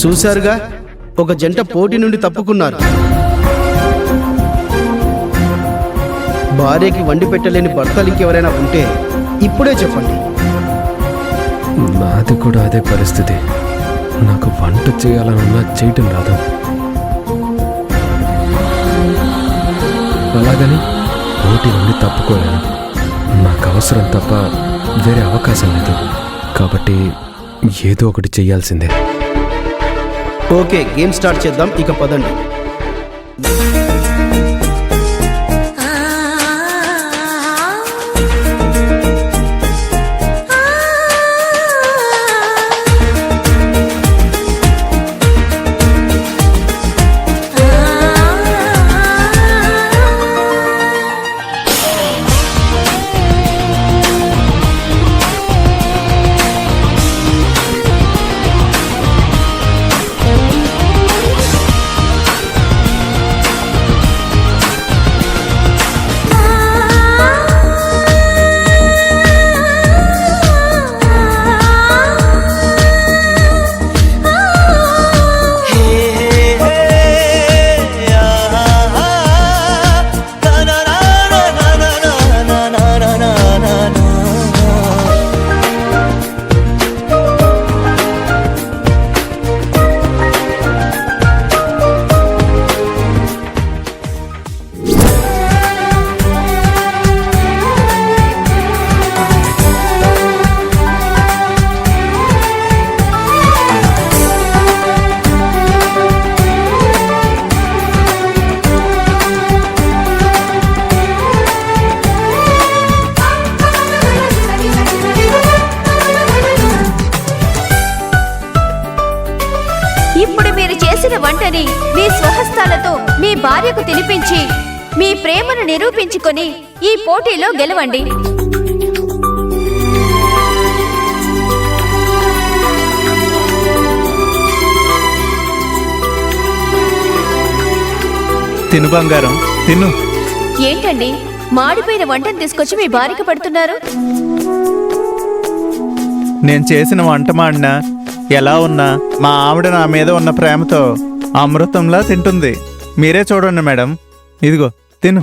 చూశారుగా, ఒక జంట పోటీ నుండి తప్పుకున్నారు. భార్యకి వండి పెట్టలేని భర్తలు ఇంకెవరైనా ఉంటే ఇప్పుడే చెప్పండి. నాది కూడా అదే పరిస్థితి. నాకు వంట చేయాలన్నా చేయటం రాదు. అలాగని పోటీ నుండి తప్పుకోలేను. నాకు అవసరం తప్ప వేరే అవకాశం లేదు. కాబట్టి ఏదో ఒకటి చెయ్యాల్సిందే. ఓకే, గేమ్ స్టార్ట్ చేద్దాం. ఇక పదండి. ఇప్పుడు మీరు చేసిన వంటని మీ స్వహస్తాలతో మీ భార్యకు తినిపించి మీ ప్రేమను నిరూపించుకొని ఈ పోటీలో గెలవండి. తిను బంగారం, తిను. ఏంటండి, మాడిపోయిన వంటను తీసుకొచ్చి మీ భార్యకు పెడుతున్నారు? నేను చేసిన వంట మాడినా ఎలా ఉన్నా మా ఆవిడ నా మీద ఉన్న ప్రేమతో అమృతంలా తింటుంది. మీరే చూడండి మేడం, ఇదిగో తిను.